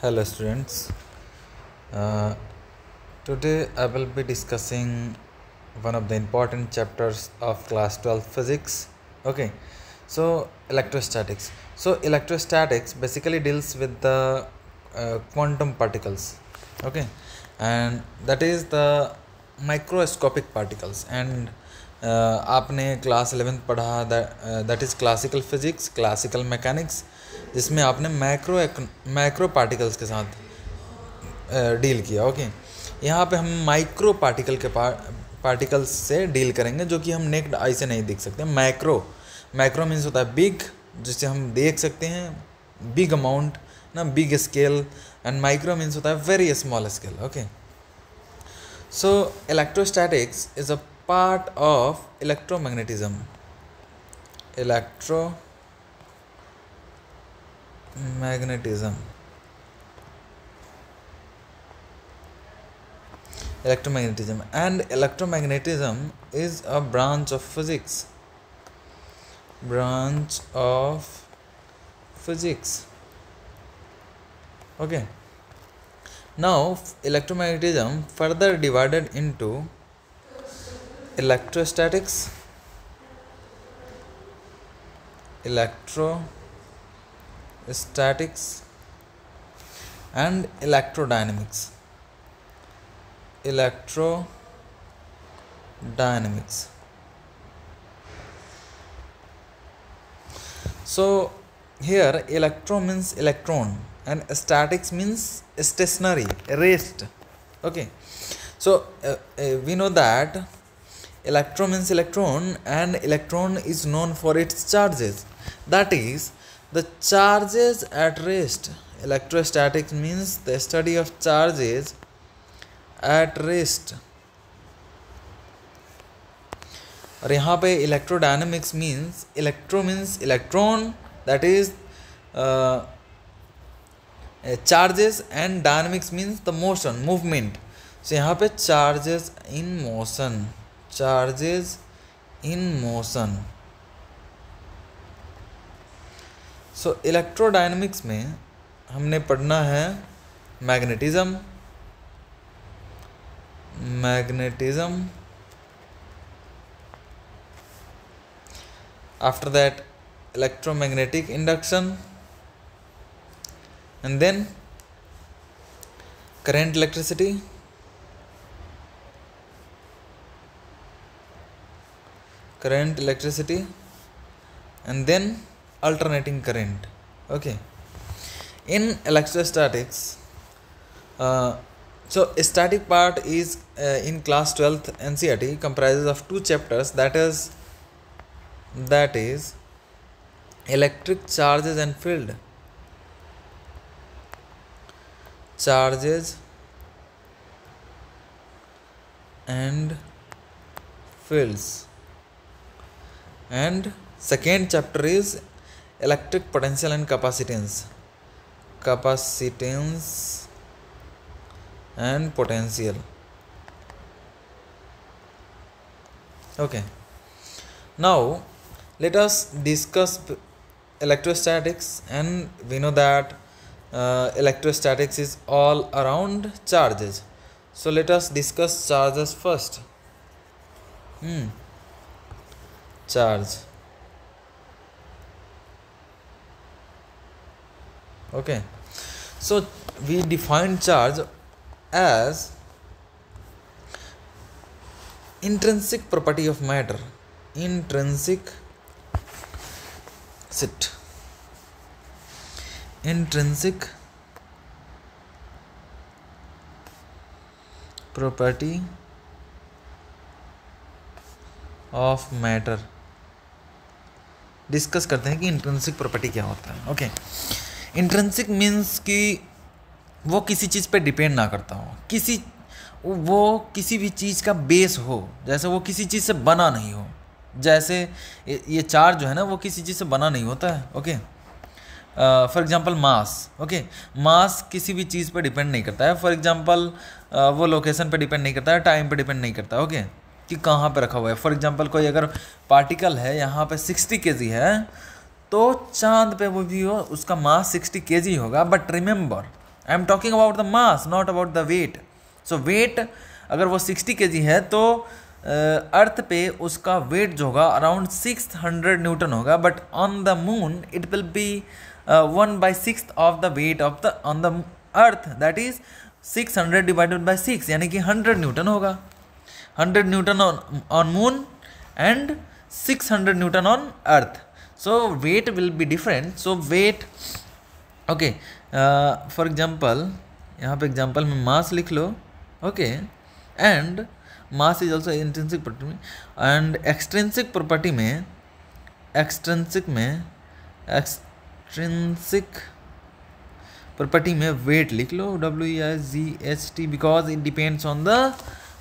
Hello students. Uh, Today I will be discussing one of the important chapters of class 12 physics. Okay, so electrostatics. So electrostatics basically deals with the quantum particles. Okay, and that is the microscopic particles. And आपने class 11th पढ़ा that is classical physics, classical mechanics, जिसमें आपने macro particles के साथ deal किया. Okay, यहाँ पे हम माइक्रो पार्टिकल्स से डील करेंगे जो कि हम नेक्ड आई से नहीं देख सकते. मैक्रो मीन्स होता है बिग, जिसे हम देख सकते हैं, बिग अमाउंट ना, big scale. And micro means होता है very small scale. Okay, so electrostatics is a part of electromagnetism. Electromagnetism and electromagnetism is a branch of physics. Okay, now electromagnetism further divided into electrostatics, and electrodynamics. So here electro means electron and statics means stationary, rest. Okay, so we know that electron means electron, and electron is known for its charges, that is the charges at rest. Electrostatics means the study of charges at rest. और यहाँ पे electrodynamics means electron, that is charges, and dynamics means the motion, movement. So यहाँ पे charges in motion. So electrodynamics में हमने पढ़ना है magnetism. After that electromagnetic induction, and then current electricity, and then alternating current. Okay, in electrostatics, so static part is in class 12th NCERT comprises of two chapters, that is electric charges and field. Charges and fields. And second chapter is electric potential and capacitance and potential. Okay, now let us discuss electrostatics, and we know that electrostatics is all around charges. So let us discuss charges first. Charge. Okay, so we define charge as intrinsic property of matter. Intrinsic property of matter. Discuss करते हैं कि intrinsic property क्या होता है. Okay, intrinsic means कि वो किसी चीज़ पे डिपेंड ना करता हो, वो किसी भी चीज़ का बेस हो, जैसे वो किसी चीज़ से बना नहीं हो. जैसे ये चार्ज जो है ना, वो किसी चीज़ से बना नहीं होता है. Okay, for example mass. Okay, mass किसी भी चीज़ पे डिपेंड नहीं करता है. फॉर एग्जांपल वो लोकेशन पे डिपेंड नहीं करता है, टाइम पे डिपेंड नहीं करता. ओके, कि कहाँ पे रखा हुआ है. फॉर एग्जांपल कोई अगर पार्टिकल है यहाँ पे 60 kg है, तो चांद पे वो भी हो, उसका मास 60 kg होगा. But remember I am talking about the mass, not about the weight. So weight अगर वो 60 kg है तो अर्थ पे उसका वेट जो होगा अराउंड 600 न्यूटन होगा, but on the moon it will be 1/6 of the weight of the on the earth, that is 600 divided by 6, यानी कि 100 न्यूटन होगा. 100 newton on moon and 600 newton on earth. So weight will be different. So weight, okay, for example यहाँ पे example में mass लिख लो. ओके, and mass is also intrinsic property and extrinsic property में एक्सट्रिंसिक प्रॉपर्टी में wait लिख लो WEIGHT, because it depends on the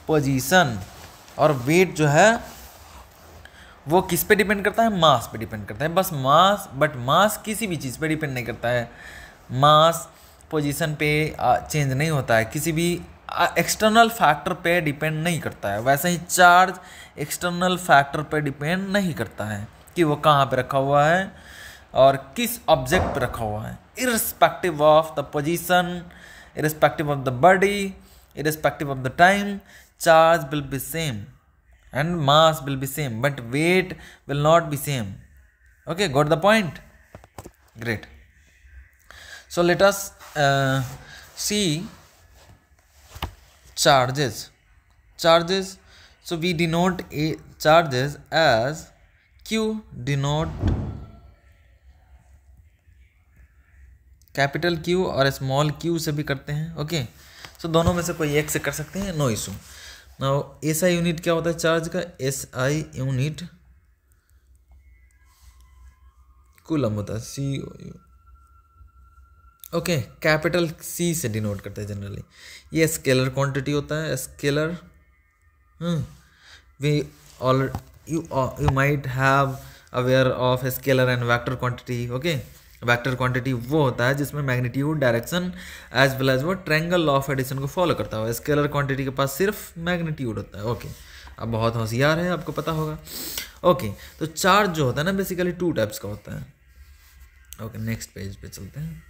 position. और वेट जो है वो किस पे डिपेंड करता है? मास पे डिपेंड करता है, बस मास. बट मास किसी भी चीज़ पे डिपेंड नहीं करता है. मास पोजीशन पे चेंज नहीं होता है, किसी भी एक्सटर्नल फैक्टर पे डिपेंड नहीं करता है. वैसे ही चार्ज एक्सटर्नल फैक्टर पे डिपेंड नहीं करता है कि वो कहाँ पे रखा हुआ है और किस ऑब्जेक्ट पे रखा हुआ है. Irrespective of the position, irrespective of the body, irrespective of the time, charge will be same and mass will be same, but weight will not be same. Okay, got the point? Great. So let us see charges. So we denote charges as Q, denote capital Q और small q से भी करते हैं. Okay, सो दोनों में से कोई एक से कर सकते हैं, no issue. Now SI unit क्या होता है चार्ज का? SI यूनिट कूलम होता है, COU. ओके, कैपिटल C से डिनोट करते हैं जनरली. ये स्केलर क्वांटिटी होता है. Scalar we all you might have aware of scalar and vector quantity. Okay, vector quantity वो होता है जिसमें magnitude, direction as well as वो ट्रायंगल लॉ ऑफ एडिशन को फॉलो करता है. स्केलर क्वांटिटी के पास सिर्फ मैग्नीट्यूड होता है. ओके, अब बहुत होशियार है, आपको पता होगा. ओके, तो चार्ज जो होता है ना बेसिकली 2 टाइप्स का होता है. ओके, नेक्स्ट पेज पे चलते हैं.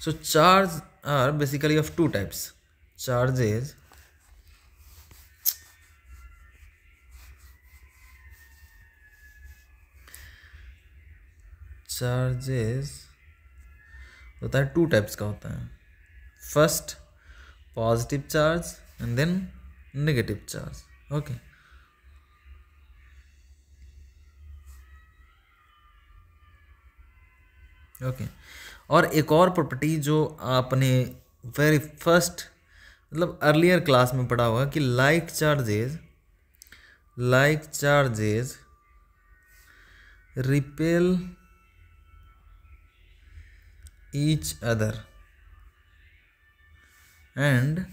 So charge are basically of 2 types. Charges होता है 2 टाइप्स का होता है. First positive charge and then negative charge. Okay, okay, और एक और प्रॉपर्टी जो आपने वेरी फर्स्ट मतलब अर्लियर क्लास में पढ़ा होगा कि like charges repel each other and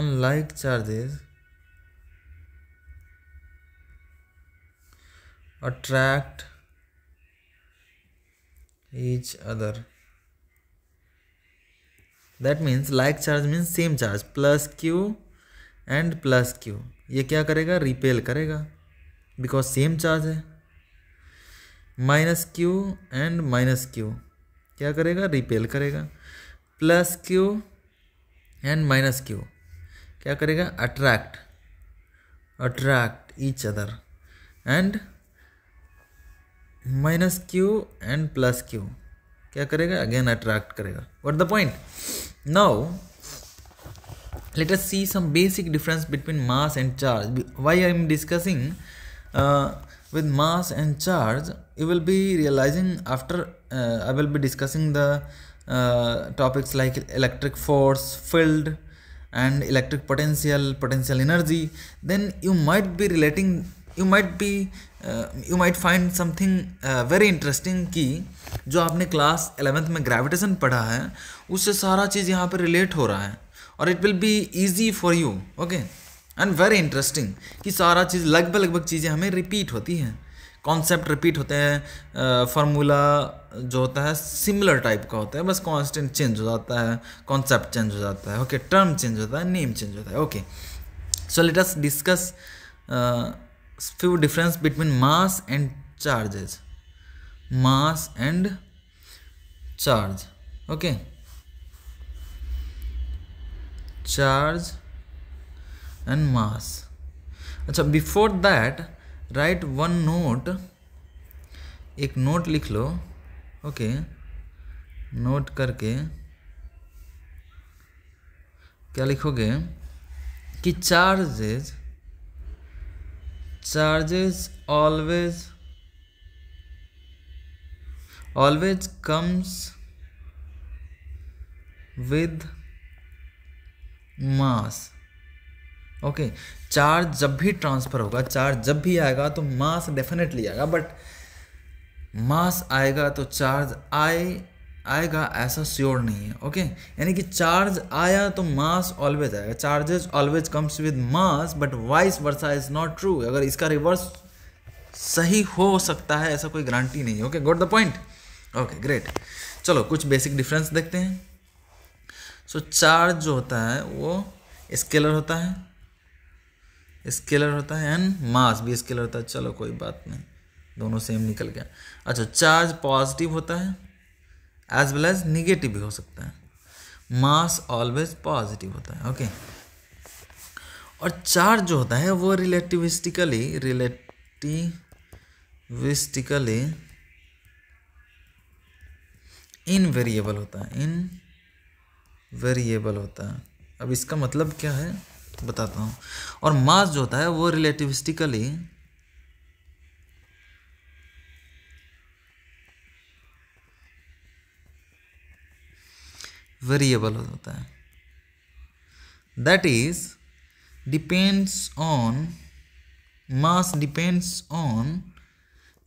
unlike charges attract each other. That means like charge means same charge plus Q and plus Q. ये क्या करेगा? रिपेल करेगा बिकॉज सेम चार्ज है. Minus Q and minus Q क्या करेगा? Repel करेगा. Plus Q and minus Q क्या करेगा? Attract each other. And minus Q and plus Q क्या करेगा? अगेन अट्रैक्ट करेगा. What the point? Now let us see some basic difference between mass and charge. Why I am discussing with mass and charge, you will be realizing after I will be discussing the topics like electric force, field and electric potential energy. Then you might be relating, you might find something very interesting कि जो आपने class 11th में gravitation पढ़ा है उससे सारा चीज़ यहाँ पर रिलेट हो रहा है और it will be easy for you. Okay, and very interesting कि सारा चीज़ लगभग चीज़ें हमें रिपीट होती हैं, कॉन्सेप्ट रिपीट होते हैं, फार्मूला जो होता है सिमिलर टाइप का होता है, बस कांस्टेंट चेंज हो जाता है, कॉन्सेप्ट चेंज हो जाता है. ओके, टर्म चेंज होता है, नेम चेंज होता है. Okay, so let us discuss few difference between mass and charges. Mass and charge. Okay. Charge and mass. अच्छा, before that write one note. एक नोट लिख लो. ओके, नोट करके क्या लिखोगे कि charges always comes with mass. Okay, charge जब भी ट्रांसफर होगा, चार्ज जब भी आएगा तो मास डेफिनेटली आएगा, बट मास आएगा तो चार्ज आएगा ऐसा श्योर नहीं है. ओके, यानी कि चार्ज आया तो मास ऑलवेज आएगा. Charges always comes with mass, but vice versa is not true. अगर इसका रिवर्स सही हो सकता है, ऐसा कोई गारंटी नहीं है. Okay, got the point. Okay, great. चलो कुछ बेसिक डिफरेंस देखते हैं. सो चार्ज जो होता है वो स्केलर होता है, एंड मास भी स्केलर होता है. चलो कोई बात नहीं, दोनों सेम निकल गया. अच्छा, चार्ज पॉजिटिव होता है एज वेल एज निगेटिव भी हो सकता है. मास ऑलवेज पॉजिटिव होता है. ओके, और चार्ज जो होता है वो रिलेटिविस्टिकली इनवेरिएबल होता है. अब इसका मतलब क्या है बताता हूँ. और मास जो होता है वो रिलेटिविस्टिकली वेरिएबल होता है. That is mass depends on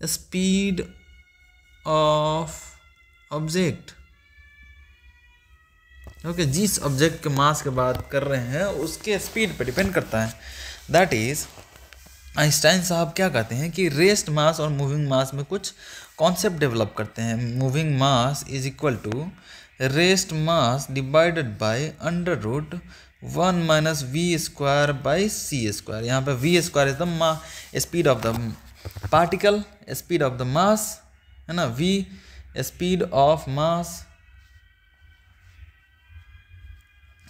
speed of object. Okay, जिस ऑब्जेक्ट के मास के बात कर रहे हैं उसके स्पीड पे डिपेंड करता है. दैट इज आइंस्टाइन साहब क्या कहते हैं कि रेस्ट मास और मूविंग मास में कुछ कॉन्सेप्ट डेवलप करते हैं. Moving mass is equal to rest mass divided by under root 1 minus v square by c square. यहाँ पे v square is the speed of the particle, speed of the mass है ना. We speed of mass,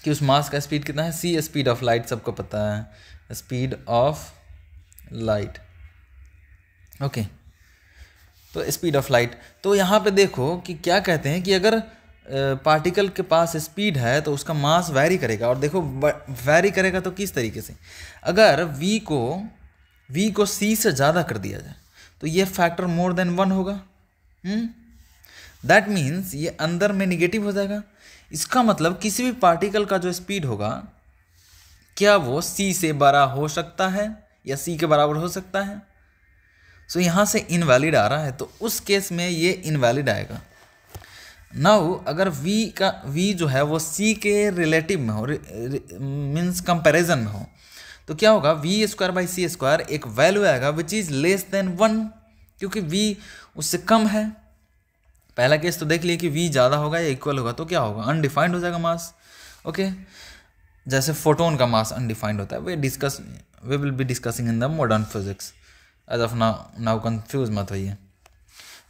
कि उस मास का speed कितना है. सी speed of light, सबको पता है, स्पीड ऑफ लाइट. ओके, तो स्पीड ऑफ लाइट. तो यहाँ पे देखो कि क्या कहते हैं कि अगर पार्टिकल के पास स्पीड है तो उसका मास वैरी करेगा. और देखो वैरी करेगा तो किस तरीके से, अगर v को c से ज़्यादा कर दिया जाए तो ये फैक्टर मोर देन 1 होगा. दैट मीन्स ये अंदर में निगेटिव हो जाएगा. इसका मतलब किसी भी पार्टिकल का जो स्पीड होगा, क्या वो c से बड़ा हो सकता है या c के बराबर हो सकता है. सो यहाँ से इनवैलिड आ रहा है, तो उस केस में ये इनवैलिड आएगा. नाउ अगर v जो है वो c के रिलेटिव में हो, मीन्स कंपैरिजन में हो, तो क्या होगा, v square by c square एक वैल्यू आएगा विच इज लेस देन 1, क्योंकि v उससे कम है. पहला केस तो देख लिए कि v ज़्यादा होगा या इक्वल होगा, तो क्या होगा, अनडिफाइंड हो जाएगा मास. ओके, जैसे फोटोन का मास अनडिफाइंड होता है. We will be discussing in the modern physics. As of now confuse मत होइए.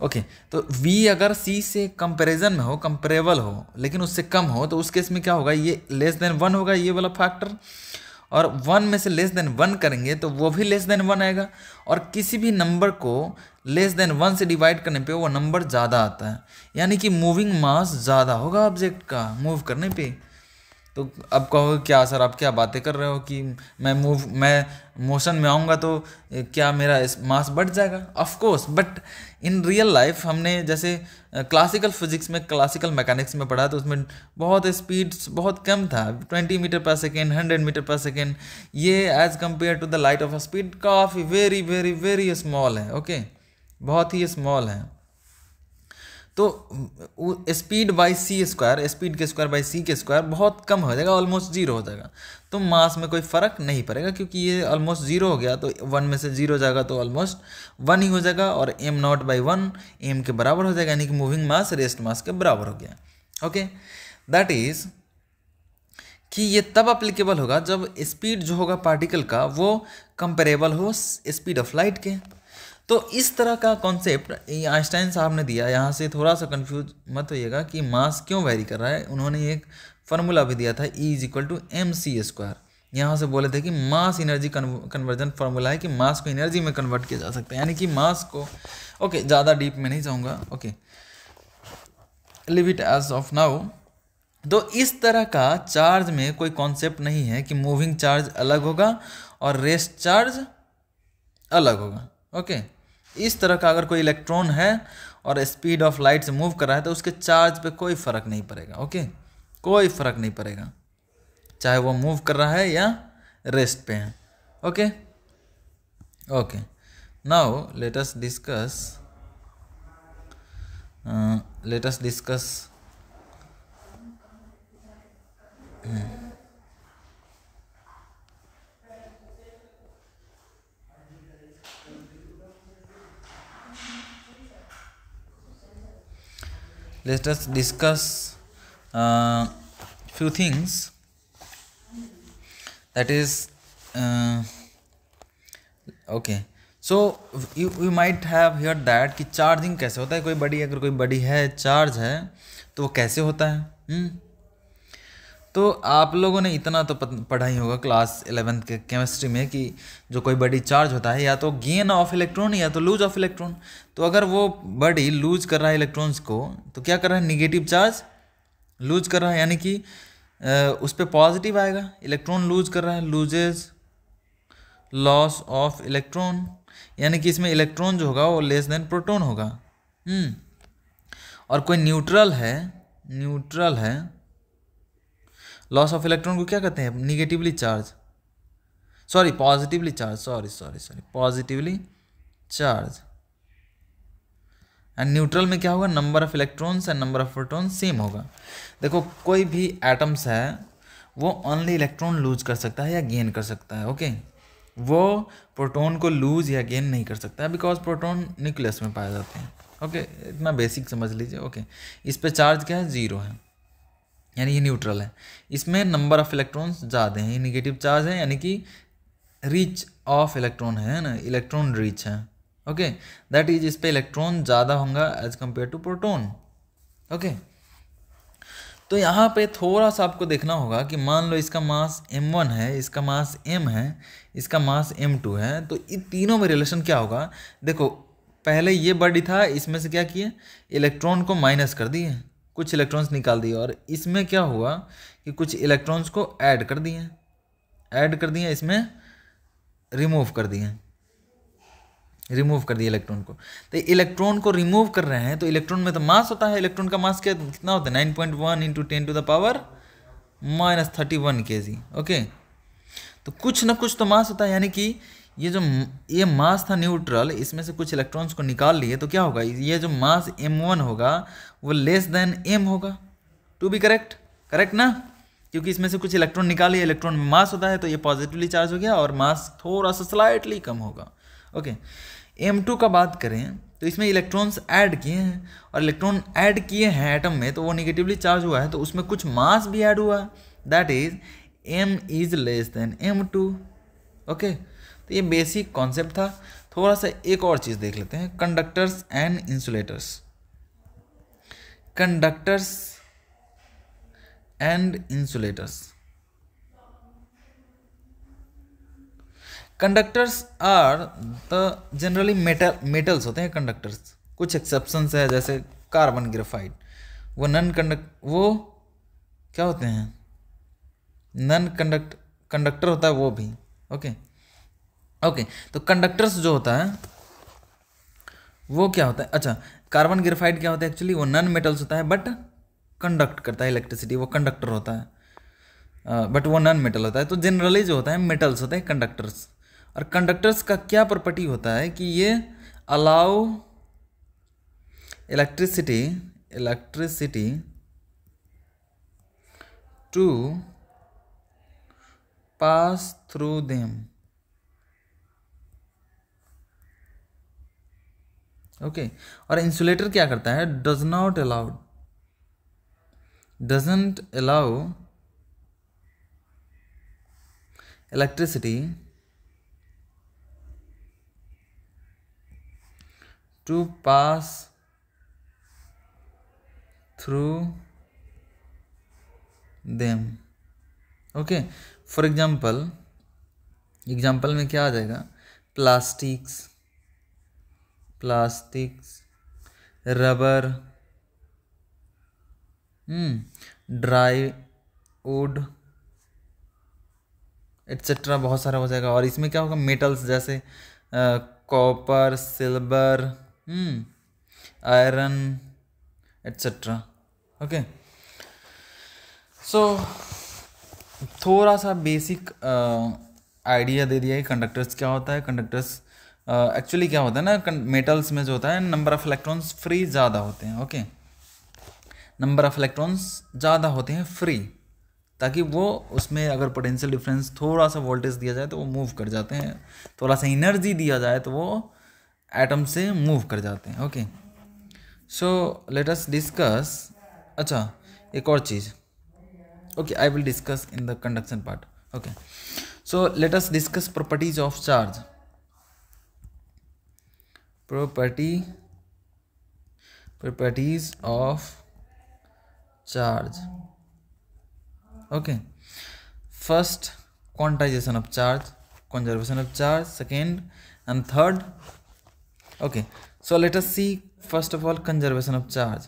ओके, तो v अगर c से कंपैरिजन में हो, कंपेरेबल हो, लेकिन उससे कम हो, तो उस केस में क्या होगा, ये लेस देन 1 होगा, ये वाला फैक्टर. और 1 में से लेस देन 1 करेंगे तो वो भी लेस देन 1 आएगा. और किसी भी नंबर को लेस देन 1 से डिवाइड करने पे वो नंबर ज़्यादा आता है, यानी कि मूविंग मास ज़्यादा होगा ऑब्जेक्ट का मूव करने पे. तो अब कहो क्या सर आप क्या बातें कर रहे हो कि मैं मोशन में आऊँगा तो क्या मेरा मास बढ़ जाएगा. Of course, but in real life हमने जैसे क्लासिकल फिजिक्स में, क्लासिकल मैकेनिक्स में पढ़ा, तो उसमें बहुत स्पीड बहुत कम था. 20 मीटर पर सेकेंड, 100 मीटर पर सेकेंड, ये as compare to the light of speed काफ़ी वेरी वेरी वेरी स्मॉल है. ओके, बहुत ही स्मॉल है. तो speed by c square, speed के स्क्वायर बाई सी के स्क्वायर बहुत कम हो जाएगा, ऑलमोस्ट 0 हो जाएगा. तो मास में कोई फ़र्क नहीं पड़ेगा, क्योंकि ये ऑलमोस्ट 0 हो गया, तो 1 में से 0 जाएगा तो ऑलमोस्ट 1 ही हो जाएगा. और m0/1 m के बराबर हो जाएगा, यानी कि मूविंग मास रेस्ट मास के बराबर हो गया. ओके, दैट इज कि ये तब अप्लीकेबल होगा जब स्पीड जो होगा पार्टिकल का वो कंपेरेबल हो स्पीड ऑफ लाइट के। तो इस तरह का कॉन्सेप्ट आइंस्टाइन साहब ने दिया। यहाँ से थोड़ा सा कंफ्यूज मत होइएगा कि मास क्यों वेरी कर रहा है। उन्होंने एक फार्मूला भी दिया था, E=mc²। यहाँ से बोले थे कि मास एनर्जी कन्वर्जन फार्मूला है कि मास को एनर्जी में कन्वर्ट किया जा सकता है, यानी कि मास को ओके ज़्यादा डीप में नहीं जाऊँगा, okay leave it as of now. तो इस तरह का चार्ज में कोई कॉन्सेप्ट नहीं है कि मूविंग चार्ज अलग होगा और रेस्ट चार्ज अलग होगा। ओके इस तरह का अगर कोई इलेक्ट्रॉन है और स्पीड ऑफ लाइट से मूव कर रहा है तो उसके चार्ज पे कोई फ़र्क नहीं पड़ेगा। ओके कोई फ़र्क नहीं पड़ेगा, चाहे वो मूव कर रहा है या रेस्ट पे है। Okay okay now let us discuss few things, that is okay so you might have heard that कि चार्जिंग कैसे होता है। कोई बड़ी अगर कोई बड़ी है चार्ज है तो वो कैसे होता है। तो आप लोगों ने इतना तो पढ़ा ही होगा क्लास 11th के केमिस्ट्री में कि जो कोई बड़ी चार्ज होता है या तो गेन ऑफ इलेक्ट्रॉन या तो लूज ऑफ इलेक्ट्रॉन। तो अगर वो बड़ी लूज कर रहा है इलेक्ट्रॉन्स को तो क्या कर रहा है, निगेटिव चार्ज लूज कर रहा है, यानी कि उस पर पॉजिटिव आएगा। इलेक्ट्रॉन लूज कर रहा है, लूजेज लॉस ऑफ इलेक्ट्रॉन, यानी कि इसमें इलेक्ट्रॉन जो होगा वो लेस देन प्रोटॉन होगा। और कोई न्यूट्रल है लॉस ऑफ इलेक्ट्रॉन को क्या कहते हैं, negatively charge, positively charge. And neutral में क्या होगा, number of electrons and number of proton same होगा। देखो कोई भी एटम्स है वो ओनली इलेक्ट्रॉन लूज कर सकता है या गेन कर सकता है। ओके वो प्रोटॉन को लूज या गेन नहीं कर सकता है बिकॉज प्रोटॉन न्यूक्लियस में पाए जाते हैं। ओके इतना बेसिक समझ लीजिए। ओके इस पे चार्ज क्या है, 0 है, यानी ये न्यूट्रल है। इसमें नंबर ऑफ इलेक्ट्रॉन्स ज़्यादा हैं, ये निगेटिव चार्ज है, यानी कि रीच ऑफ इलेक्ट्रॉन है ना, इलेक्ट्रॉन रीच है। ओके दैट इज इस पे इलेक्ट्रॉन ज़्यादा होगा as compare to proton. Okay तो यहाँ पे थोड़ा सा आपको देखना होगा कि मान लो इसका मास m1 है, इसका मास m है, इसका मास m2 है, तो इन तीनों में रिलेशन क्या होगा। देखो पहले ये बॉडी था, इसमें से क्या किए, इलेक्ट्रॉन को माइनस कर दिए, कुछ इलेक्ट्रॉन्स निकाल दिए, और इसमें क्या हुआ कि कुछ इलेक्ट्रॉन्स को ऐड कर दिए, इसमें रिमूव कर दिए इलेक्ट्रॉन को। तो इलेक्ट्रॉन को रिमूव कर रहे हैं तो इलेक्ट्रॉन में तो मास होता है, इलेक्ट्रॉन का मास कितना होता है, 9.1 × 10⁻³ kg। ओके तो कुछ ना कुछ तो मास होता है, यानी कि ये मास था न्यूट्रल, इसमें से कुछ इलेक्ट्रॉन्स को निकाल लिए तो क्या होगा, ये जो मास m1 होगा वो लेस देन m होगा। टू बी करेक्ट ना, क्योंकि इसमें से कुछ इलेक्ट्रॉन निकाल लिए, इलेक्ट्रॉन में मास होता है तो ये पॉजिटिवली चार्ज हो गया और मास थोड़ा सा स्लाइटली कम होगा। ओके m2 का बात करें तो इसमें इलेक्ट्रॉन्स ऐड किए हैं, और इलेक्ट्रॉन ऐड किए हैं एटम में तो वो निगेटिवली चार्ज हुआ है, तो उसमें कुछ मास भी ऐड हुआ, that is m is less than m2। Okay तो ये बेसिक कॉन्सेप्ट था। थोड़ा सा एक और चीज़ देख लेते हैं, conductors and insulators. Conductors are the generally metals होते हैं कंडक्टर्स, कुछ एक्सेप्शंस है जैसे कार्बन ग्रेफाइट, वो क्या होते हैं, कंडक्टर होता है वो भी। ओके तो कंडक्टर्स जो होता है वो क्या होता है, अच्छा कार्बन ग्रेफाइट क्या होता है, एक्चुअली वो नॉन मेटल्स होता है बट कंडक्ट करता है इलेक्ट्रिसिटी, वो कंडक्टर होता है बट वो नॉन मेटल होता है। तो जनरली जो होता है मेटल्स होते हैं कंडक्टर्स, और कंडक्टर्स का क्या प्रॉपर्टी होता है कि ये allow electricity to pass through them. Okay और इंसुलेटर क्या करता है, doesn't allow electricity to pass through them. Okay, for example में क्या आ जाएगा? Plastics, rubber, dry wood etcetera, बहुत सारा हो जाएगा। और इसमें क्या होगा? मेटल्स जैसे copper, silver, iron etcetera. Okay, so थोड़ा सा बेसिक आइडिया दे दिया है कंडक्टर्स क्या होता है। कंडक्टर्स एक्चुअली क्या होता है ना, मेटल्स में जो होता है नंबर ऑफ इलेक्ट्रॉन्स फ्री ज़्यादा होते हैं। ओके, नंबर ऑफ इलेक्ट्रॉन्स ज़्यादा होते हैं फ्री, ताकि वो उसमें अगर पोटेंशियल डिफरेंस थोड़ा सा वोल्टेज दिया जाए तो वो मूव कर जाते हैं, थोड़ा सा एनर्जी दिया जाए तो वो एटम से मूव कर जाते हैं। Okay, so let us discuss. अच्छा, एक और चीज़। Okay, I will discuss in the conduction part. Okay, so let us discuss properties of charge. properties of charge. Okay, first, quantization of charge, conservation of charge, second and third. Okay, so let us see first of all conservation of charge.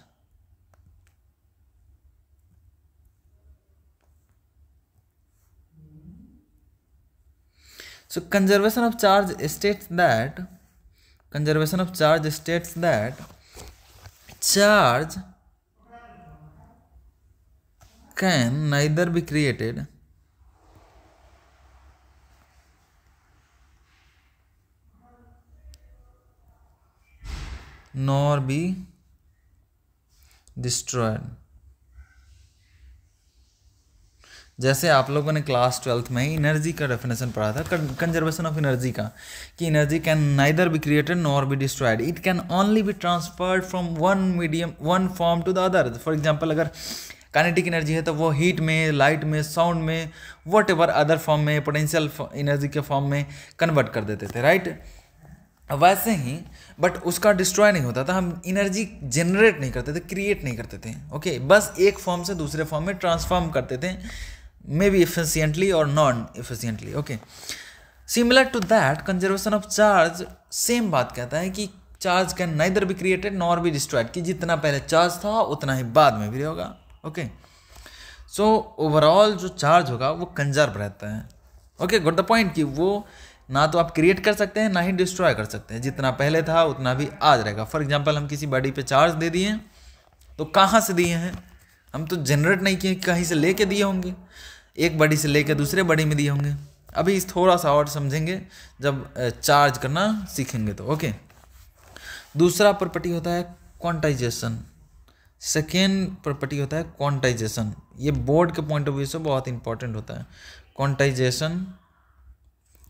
So conservation of charge states that charge can neither be created nor be destroyed। जैसे आप लोगों ने class 12th में energy का definition पढ़ा था, conservation of energy का, कि energy can neither be created nor be destroyed, it can only be transferred from one form to the other. For example, अगर काइनेटिक एनर्जी है तो वो हीट में, लाइट में, साउंड में, वट एवर अदर फॉर्म में, पोटेंशियल एनर्जी के form में कन्वर्ट कर देते थे, राइट। वैसे ही बट उसका डिस्ट्रॉय नहीं होता था, हम एनर्जी जनरेट नहीं करते थे, क्रिएट नहीं करते थे। ओके, बस एक फॉर्म से दूसरे फॉर्म में ट्रांसफॉर्म करते थे, मे बी efficiently और non efficiently। Okay, similar to that conservation of charge same बात कहता है कि charge can neither be created nor be destroyed, कि जितना पहले चार्ज था उतना ही बाद में भी होगा। ओके, सो ओवरऑल जो चार्ज होगा वो कंजर्व रहता है। ओके, गॉट द पॉइंट, कि वो ना तो आप क्रिएट कर सकते हैं ना ही डिस्ट्रॉय कर सकते हैं, जितना पहले था उतना भी आज रहेगा। फॉर एग्जाम्पल, हम किसी बॉडी पे चार्ज दे दिए तो कहाँ से दिए हैं? हम तो जनरेट नहीं किए, कहीं से लेके दिए होंगे, एक बॉडी से लेके दूसरे बॉडी में दिए होंगे। अभी इस थोड़ा सा और समझेंगे जब चार्ज करना सीखेंगे तो। ओके, दूसरा प्रॉपर्टी होता है क्वांटाइजेशन, सेकेंड प्रॉपर्टी होता है क्वांटाइजेशन। ये बोर्ड के पॉइंट ऑफ व्यू से बहुत इंपॉर्टेंट होता है, quantization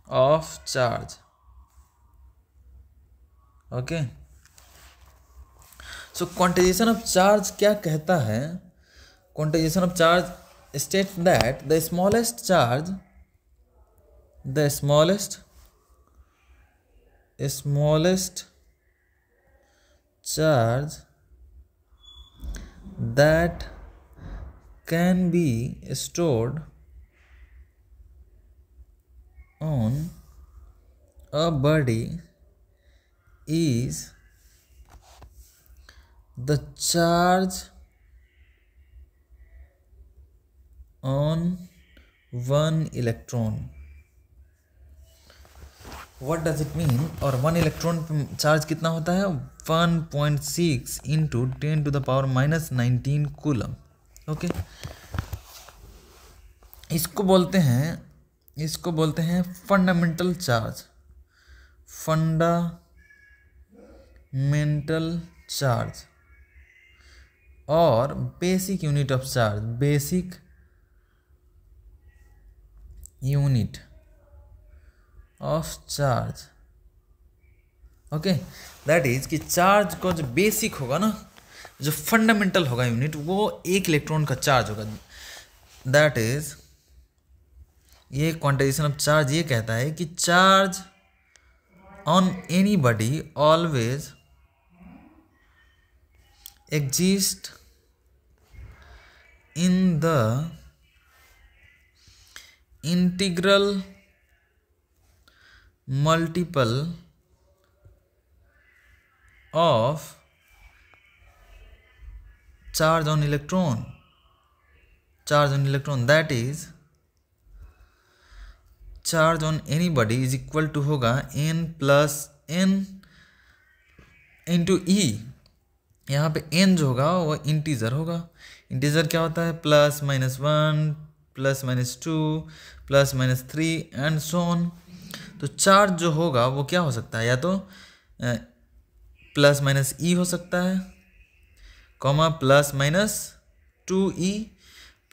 of charge. Okay, so quantization of charge क्या कहता है? Quantization of charge states that the smallest charge that can be stored on a body is the charge on one electron। What does it mean? और 1 electron charge कितना होता है? 1.6 into 10⁻⁻19 coulomb. Okay, इसको बोलते हैं फंडामेंटल चार्ज। फंडामेंटल चार्ज और basic unit of charge, basic unit of charge. Okay, that is कि charge का जो बेसिक होगा ना, जो फंडामेंटल होगा यूनिट, वो 1 इलेक्ट्रॉन का चार्ज होगा। दैट इज ये क्वांटाइजेशन ऑफ चार्ज ये कहता है कि charge on anybody always exist in the integral multiple of charge on electron, that is charge on anybody is equal to होगा n plus n into e। यहाँ पे n जो होगा वो इंटीजर होगा। इंटीजर क्या होता है? Plus minus 1 plus minus 2 plus minus 3 and so on. तो चार्ज जो होगा वो क्या हो सकता है? या तो प्लस माइनस ई हो सकता है, comma plus minus 2e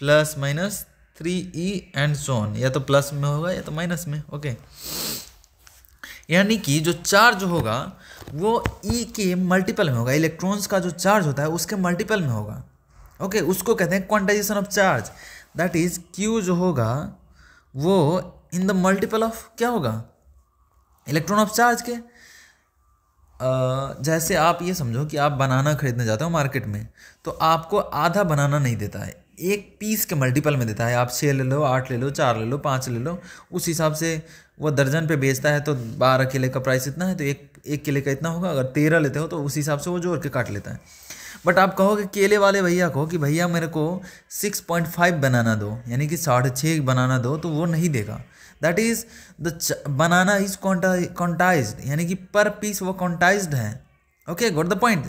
plus minus 3e and so on. या तो प्लस में होगा या तो माइनस में। ओके, यानी कि जो चार्ज होगा वो e के मल्टीपल में होगा। इलेक्ट्रॉन्स का जो चार्ज होता है उसके मल्टीपल में होगा। ओके, उसको कहते हैं quantization of charge. That is q जो होगा वो इन द मल्टीपल ऑफ क्या होगा? इलेक्ट्रॉन ऑफ चार्ज के। जैसे आप ये समझो कि आप बनाना खरीदने जाते हो मार्केट में, तो आपको आधा बनाना नहीं देता है, एक पीस के मल्टीपल में देता है। आप 6 ले लो, 8 ले लो, 4 ले लो, 5 ले लो, उस हिसाब से वो दर्जन पे बेचता है। तो 12 केले का प्राइस इतना है तो एक केले का इतना होगा। अगर 13 लेते हो तो उस हिसाब से वो जोड़ के काट लेता है। बट आप कहोगे केले वाले भैया को कि भैया मेरे को 6.5 बनाना दो, यानी कि 6.5 बनाना दो, तो वो नहीं देगा। That is the banana is quantized, यानी कि पर पीस वो क्वांटाइज्ड है। Okay, got the point.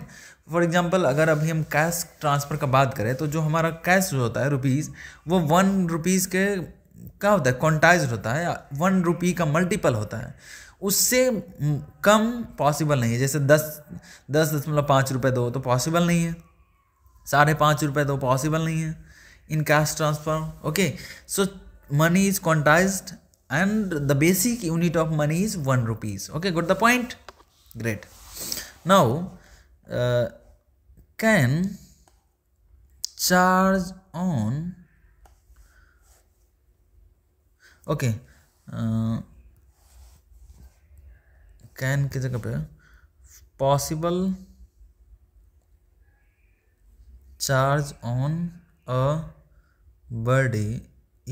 For example अगर अभी हम कैश ट्रांसफ़र का बात करें तो जो हमारा कैश जो होता है रुपीज़, वो 1 रुपीज़ के क्या होता है? क्वांटाइज्ड होता है। 1 रुपये का मल्टीपल होता है, उससे कम पॉसिबल नहीं है। जैसे 10.5 रुपये दो तो पॉसिबल नहीं है, 5.5 रुपये दो पॉसिबल नहीं है in cash transfer. Okay, so money is quantized and the basic unit of money is 1 rupees. Okay, got the point? Great. Now can charge on can की जगह पे possible charge on a body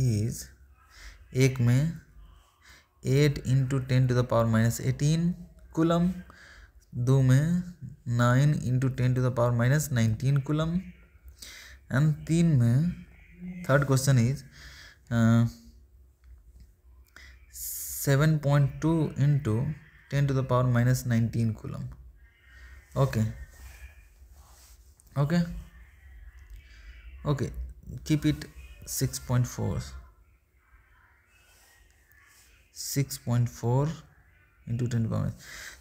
is एक में 8 × 10⁻18 coulomb, 2 में 9 × 10⁻19 coulomb, and 3 में third question is 7.2 × 10⁻19 coulomb. Okay, keep it 6.4 × 10⁻।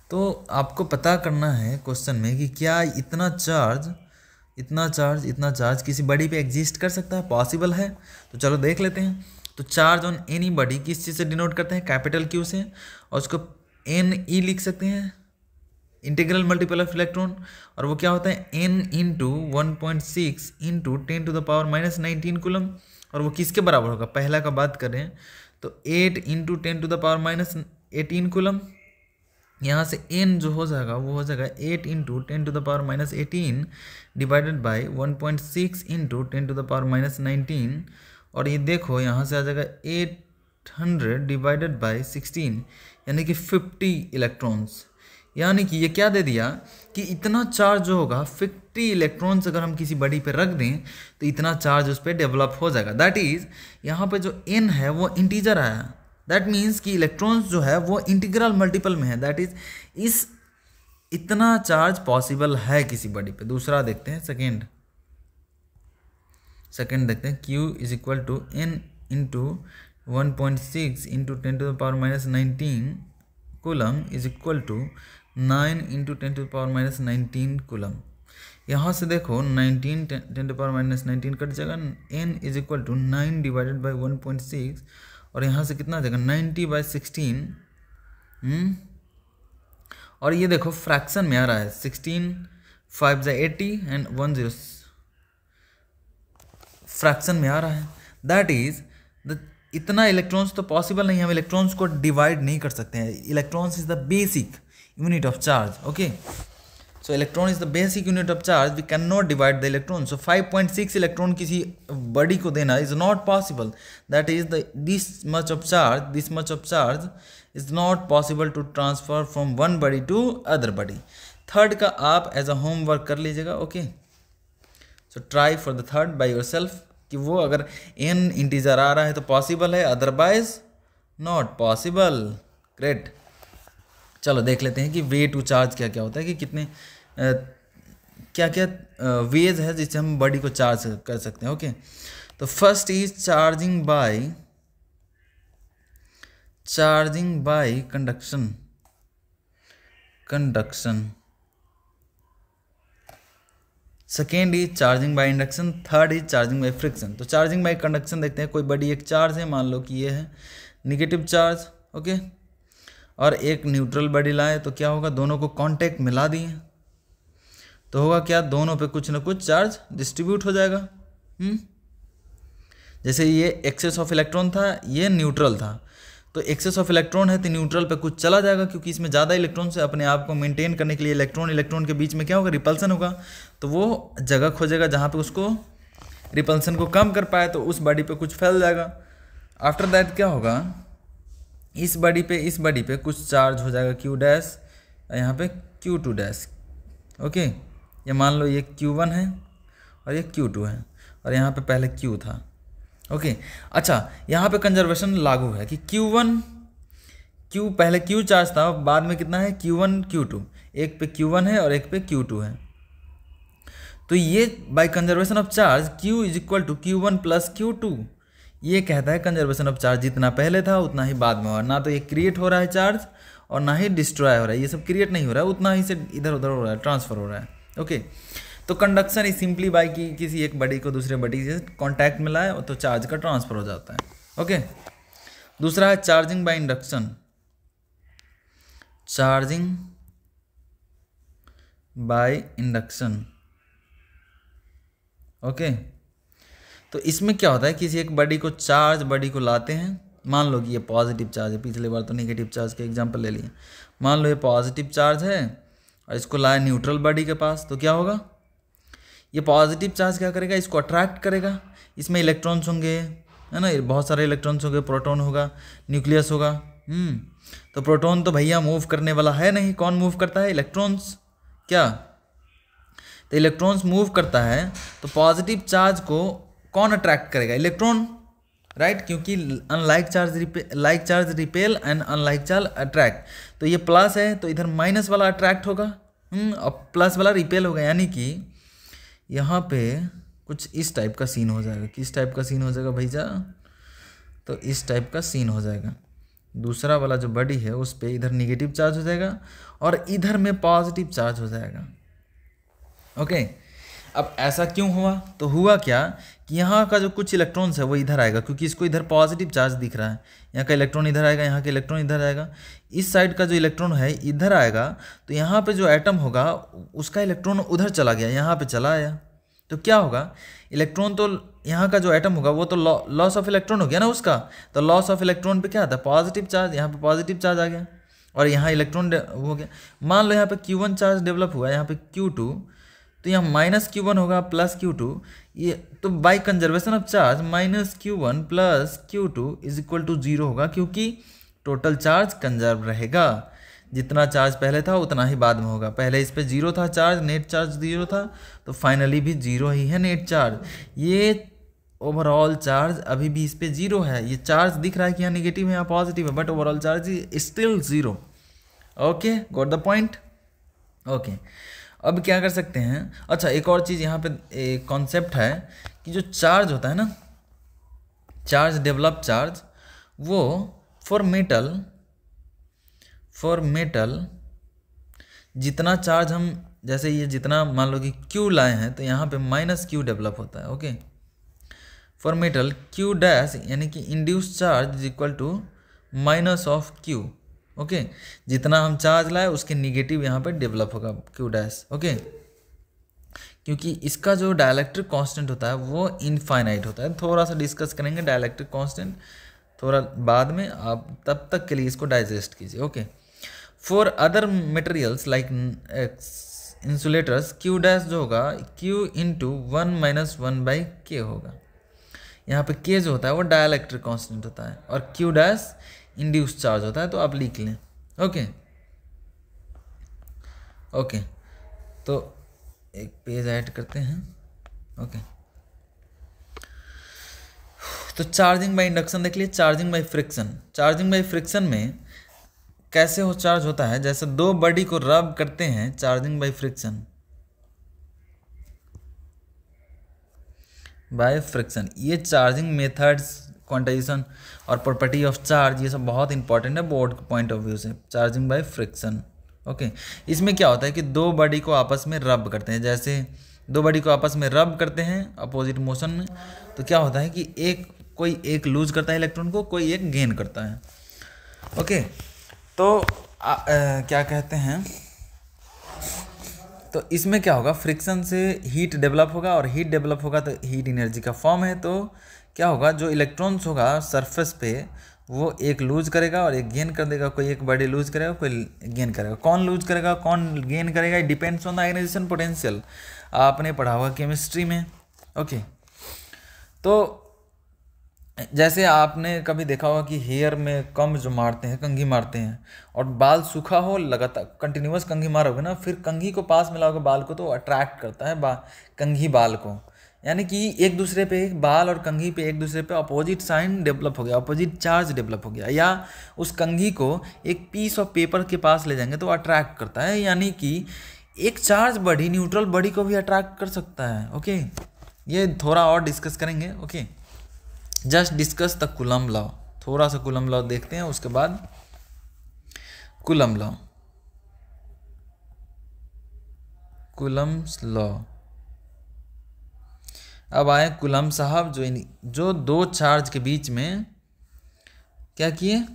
तो आपको पता करना है क्वेश्चन में कि क्या इतना चार्ज किसी बॉडी पे एग्जिस्ट कर सकता है, पॉसिबल है। तो चलो देख लेते हैं। तो चार्ज ऑन एनी बॉडी किस चीज़ से डिनोट करते हैं? कैपिटल क्यू से, और उसको NE लिख सकते हैं, इंटीग्रल मल्टीपल ऑफ इलेक्ट्रॉन। और वो क्या होता है? N × 1.6 × 10⁻19 coulomb. और वो किसके बराबर होगा? पहला का बात करें तो 8 × 10⁻18 कूलम। यहाँ से n जो हो जाएगा वो हो जाएगा 8 × 10⁻18 डिवाइडेड बाय 1.6 × 10⁻19। और ये देखो यहाँ से आ जाएगा 800 डिवाइडेड बाय 16, यानी कि 50 इलेक्ट्रॉन्स। यानी कि ये क्या दे दिया कि इतना चार्ज जो होगा 50 इलेक्ट्रॉन्स अगर हम किसी बॉडी पे रख दें तो इतना चार्ज उस पर डेवलप हो जाएगा। दैट इज यहाँ पे जो n है वो इंटीजर आया। दैट मीन्स कि इलेक्ट्रॉन्स जो है वो इंटीग्रल मल्टीपल में है। दैट इज इतना चार्ज पॉसिबल है किसी बॉडी पे। दूसरा देखते हैं, सेकेंड देखते हैं। Q is equal to N × 1.6 × 10⁻19 coulomb is equal to 9 × 10⁻19 coulomb. यहाँ से देखो 19 10⁻19 कट जाएगा। n is equal to 9 divided by 1.6, और यहाँ से कितना आ जाएगा 90/16। और ये देखो फ्रैक्शन में आ रहा है 16 5 80 एंड 10 फ्रैक्शन में आ रहा है। दैट इज इतना इलेक्ट्रॉन्स तो पॉसिबल नहीं है, हम इलेक्ट्रॉन्स को डिवाइड नहीं कर सकते हैं। Electrons is the basic unit of charge, okay. So electron is the basic unit of charge, we can not divide the electron. So 5.6 electron किसी बॉडी को देना is not possible, that is this much of charge is not possible to transfer from one body to other body. Third का आप as a homework कर लीजिएगा, okay. So try for the third by yourself कि वो अगर n integer आ रहा है तो पॉसिबल है, अदरवाइज नॉट पॉसिबल। ग्रेट। चलो देख लेते हैं कि वे टू चार्ज क्या क्या होता है, कि कितने क्या क्या वेज है जिससे हम बॉडी को चार्ज कर सकते हैं, ओके। तो first is charging by conduction. Second is charging by induction, third is charging by friction. तो चार्जिंग बाय कंडक्शन देखते हैं, कोई बॉडी एक चार्ज है, मान लो कि ये है निगेटिव चार्ज, ओके, और एक न्यूट्रल बॉडी लाए तो क्या होगा, दोनों को कांटेक्ट मिला दिए तो होगा क्या, दोनों पे कुछ ना कुछ चार्ज डिस्ट्रीब्यूट हो जाएगा। जैसे ये एक्सेस ऑफ इलेक्ट्रॉन था, ये न्यूट्रल था, तो एक्सेस ऑफ इलेक्ट्रॉन है तो न्यूट्रल पे कुछ चला जाएगा, क्योंकि इसमें ज़्यादा इलेक्ट्रॉन से अपने आप को मेंटेन करने के लिए इलेक्ट्रॉन के बीच में क्या होगा, रिपल्सन होगा। तो वो जगह खोजेगा जहाँ पे उसको रिपल्सन को कम कर पाए, तो उस बॉडी पे कुछ फैल जाएगा। आफ्टर दैट क्या होगा, इस बॉडी पे कुछ चार्ज हो जाएगा Q डैश, यहाँ पे Q2 डैश, ओके। ये मान लो ये Q1 है और ये Q2 है, और यहाँ पे पहले Q था, ओके। अच्छा, यहाँ पे कंजर्वेशन लागू है कि Q पहले Q चार्ज था, बाद में कितना है Q1 Q2, एक पे Q1 है और एक पे Q2 है। तो ये by conservation of charge Q is equal to Q1 plus Q2, ये कहता है कंजर्वेशन ऑफ चार्ज जितना पहले था उतना ही बाद में हो, ना तो ये क्रिएट हो रहा है चार्ज और ना ही डिस्ट्रॉय हो रहा है, ये सब क्रिएट नहीं हो रहा है, उतना ही से इधर उधर हो रहा है, ट्रांसफर हो रहा है, ओके। तो कंडक्शन इज सिंपली बाय कि किसी एक बॉडी को दूसरे बॉडी से कांटेक्ट मिला है तो चार्ज का ट्रांसफर हो जाता है, ओके। दूसरा है चार्जिंग बाय इंडक्शन, ओके। तो इसमें क्या होता है, किसी एक बॉडी को लाते हैं, मान लो कि ये पॉजिटिव चार्ज है, पिछले बार तो नेगेटिव चार्ज का एग्जांपल ले लिए, मान लो ये पॉजिटिव चार्ज है और इसको लाए न्यूट्रल बॉडी के पास, तो क्या होगा, ये पॉजिटिव चार्ज क्या करेगा, इसको अट्रैक्ट करेगा, इसमें इलेक्ट्रॉन्स होंगे, है ना, बहुत सारे इलेक्ट्रॉन्स होंगे, प्रोटॉन होगा, न्यूक्लियस होगा, तो प्रोटॉन तो भैया मूव करने वाला है नहीं, कौन मूव करता है, इलेक्ट्रॉन्स, क्या, तो इलेक्ट्रॉन्स मूव करता है, तो पॉजिटिव चार्ज को कौन अट्रैक्ट करेगा, इलेक्ट्रॉन, राइट, क्योंकि like charge repel and unlike charge attract. तो ये प्लस है तो इधर माइनस वाला अट्रैक्ट होगा, और प्लस वाला रिपेल होगा, यानी कि यहाँ पे कुछ इस टाइप का सीन हो जाएगा। किस टाइप का सीन हो जाएगा भैया, तो इस टाइप का सीन हो जाएगा। दूसरा वाला जो बॉडी है उस पर इधर निगेटिव चार्ज हो जाएगा और इधर में पॉजिटिव चार्ज हो जाएगा, ओके। अब ऐसा क्यों हुआ, तो हुआ क्या कि यहाँ का जो कुछ इलेक्ट्रॉन्स है वो इधर आएगा, क्योंकि इसको इधर पॉजिटिव चार्ज दिख रहा है, यहाँ का इलेक्ट्रॉन इधर आएगा, यहाँ का इलेक्ट्रॉन इधर आएगा, इस साइड का जो इलेक्ट्रॉन है इधर आएगा, तो यहाँ पे जो एटम होगा उसका इलेक्ट्रॉन उधर चला गया, यहाँ पे चला आया, तो क्या होगा, इलेक्ट्रॉन तो यहाँ का जो एटम होगा वो तो लॉस ऑफ इलेक्ट्रॉन हो गया ना उसका, तो लॉस ऑफ इलेक्ट्रॉन पे क्या आता है, पॉजिटिव चार्ज, यहाँ पे पॉजिटिव चार्ज आ गया और यहाँ इलेक्ट्रॉन हो गया। मान लो यहाँ पे Q1 चार्ज डेवलप हुआ, यहाँ पे Q2, तो यहाँ माइनस Q1 होगा प्लस Q2, ये तो by conservation of charge minus Q1 plus Q2 is equal to 0 होगा, क्योंकि टोटल चार्ज कंजर्व रहेगा, जितना चार्ज पहले था उतना ही बाद में होगा। पहले इस पे 0 था चार्ज, नेट चार्ज 0 था, तो फाइनली भी 0 ही है नेट चार्ज। ये ओवरऑल चार्ज अभी भी इस पे 0 है, ये चार्ज दिख रहा है कि यहाँ निगेटिव है यहाँ पॉजिटिव है, but overall charge is still 0, okay, got the point, okay. अब क्या कर सकते हैं, अच्छा एक और चीज़ यहाँ पे एक कॉन्सेप्ट है कि जो चार्ज होता है ना, चार्ज डेवलप चार्ज, वो फॉर मेटल जितना चार्ज हम, जैसे ये जितना मान लो कि Q लाए हैं तो यहाँ पे माइनस Q डेवलप होता है, okay. For metal Q dash यानी कि induce charge is equal to minus of Q, okay. जितना हम चार्ज लाए उसके निगेटिव यहाँ पे डेवलप होगा Q डैश, ओके। क्योंकि इसका जो डाइलेक्ट्रिक कांस्टेंट होता है वो इनफाइनाइट होता है, थोड़ा सा डिस्कस करेंगे डाइलेक्ट्रिक कांस्टेंट, थोड़ा बाद में, आप तब तक के लिए इसको डाइजेस्ट कीजिए। Okay, for other materials like insulators Q dash जो होगा क्यू इंटू 1-1/k होगा। यहाँ पे k जो होता है वो डाइलेक्ट्रिक कांस्टेंट होता है और q डैश इंड्यूस चार्ज होता है, तो आप लिख लें। ओके ओके, तो एक पेज ऐड करते हैं। ओके, तो चार्जिंग बाय इंडक्शन देख लिए। Charging by friction, charging by friction में कैसे हो चार्ज होता है, जैसे दो बॉडी को रब करते हैं, charging by friction, by friction. ये चार्जिंग मेथड्स, क्वांटाइजेशन और प्रॉपर्टी ऑफ चार्ज, ये सब बहुत इंपॉर्टेंट है बोर्ड के पॉइंट ऑफ व्यू से। चार्जिंग बाय फ्रिक्शन, ओके, इसमें क्या होता है कि दो बॉडी को आपस में रब करते हैं, जैसे दो बॉडी को आपस में रब करते हैं अपोजिट मोशन में, तो क्या होता है कि कोई एक लूज करता है इलेक्ट्रॉन को, कोई एक गेन करता है। ओके, तो क्या कहते हैं, तो इसमें क्या होगा, फ्रिक्शन से हीट डेवलप होगा और हीट डेवलप होगा तो हीट एनर्जी का फॉर्म है। तो क्या होगा, जो इलेक्ट्रॉन्स होगा सरफेस पे वो एक लूज करेगा और एक गेन कर देगा, कोई एक बॉडी लूज करेगा कोई गेन करेगा। कौन लूज करेगा कौन गेन करेगा, it depends on the ionization potential, आपने पढ़ा होगा केमिस्ट्री में। ओके, तो जैसे आपने कभी देखा होगा कि हेयर में कम जो मारते हैं, कंघी मारते हैं, और बाल सूखा हो, लगातार कंटिन्यूअस कंघी मारोगे ना, फिर कंघी को पास मिलाओगे बाल को तो अट्रैक्ट करता है कंघी बाल को, यानी कि एक दूसरे पे, बाल और कंघी पे एक दूसरे पे अपोजिट साइन डेवलप हो गया, अपोजिट चार्ज डेवलप हो गया। या उस कंघी को एक पीस ऑफ पेपर के पास ले जाएंगे तो अट्रैक्ट करता है, यानी कि एक चार्ज बॉडी न्यूट्रल बॉडी को भी अट्रैक्ट कर सकता है। ओके, ये थोड़ा और डिस्कस करेंगे। Okay, just discuss the coulomb law, थोड़ा सा कूलम्ब लॉ देखते हैं, उसके बाद कूलम्ब लॉ, कूलम्ब्स लॉ। अब आए कूलम्ब साहब, जो दो चार्ज के बीच में क्या किए,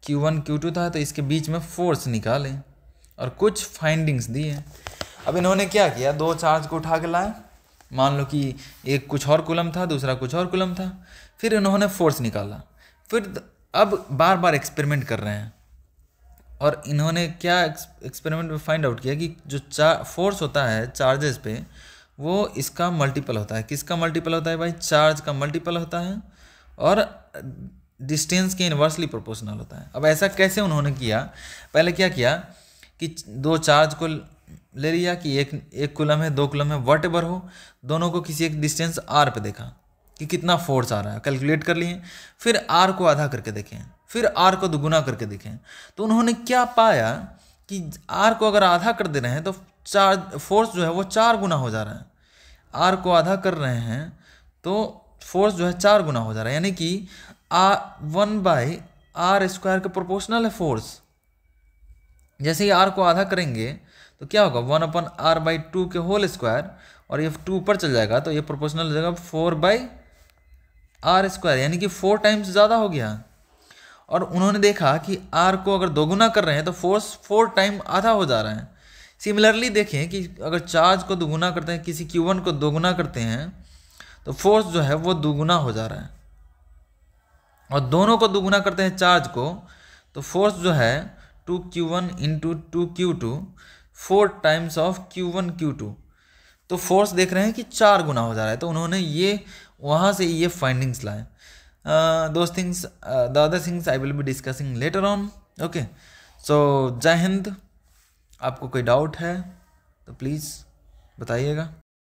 Q1 Q2 था, तो इसके बीच में फोर्स निकाले और कुछ फाइंडिंग्स दिए। अब इन्होंने क्या किया, दो चार्ज को उठा के लाए, मान लो कि एक कुछ और कूलम था, दूसरा कुछ और कूलम था, फिर इन्होंने फोर्स निकाला, फिर अब बार बार एक्सपेरिमेंट कर रहे हैं, और इन्होंने क्या एक्सपेरिमेंट में फाइंड आउट किया कि जो फोर्स होता है चार्जेस पे, वो इसका मल्टीपल होता है। किसका मल्टीपल होता है भाई, चार्ज का मल्टीपल होता है, और डिस्टेंस के इन्वर्सली प्रोपोर्शनल होता है। अब ऐसा कैसे उन्होंने किया, पहले क्या किया कि दो चार्ज को ले लिया कि एक कूलम है, दो कूलम है, वट एवर हो, दोनों को किसी एक डिस्टेंस r पे देखा कि कितना फोर्स आ रहा है, कैलकुलेट कर लिए, फिर r को आधा करके देखें, फिर r को दुगुना करके देखें, तो उन्होंने क्या पाया कि r को अगर आधा कर दे रहे हैं तो चार्ज फोर्स जो है वो 4 गुना हो जा रहा है। r को आधा कर रहे हैं तो फोर्स जो है 4 गुना हो जा रहा है, यानी कि 1/r² के प्रोपोर्शनल है फोर्स। जैसे ही r को आधा करेंगे तो क्या होगा, 1/r/2 के होल स्क्वायर, और ये 2 पर चल जाएगा तो ये प्रोपोर्शनल हो जाएगा 4/r², यानी कि 4 टाइम्स ज़्यादा हो गया। और उन्होंने देखा कि r को अगर दोगुना कर रहे हैं तो फोर्स 4 टाइम आधा हो जा रहा है। सिमिलरली देखें कि अगर चार्ज को दोगुना करते हैं, किसी Q1 को दोगुना करते हैं तो फोर्स जो है वो दोगुना हो जा रहा है, और दोनों को दोगुना करते हैं चार्ज को तो फोर्स जो है 2Q1 into 2Q2, 4 times of Q1 Q2, तो फोर्स देख रहे हैं कि 4 गुना हो जा रहा है। तो उन्होंने ये वहाँ से ये फाइंडिंग्स लाए। Those things, the other things I will be discussing later on. Okay, so जय हिंद। आपको कोई डाउट है तो प्लीज़ बताइएगा।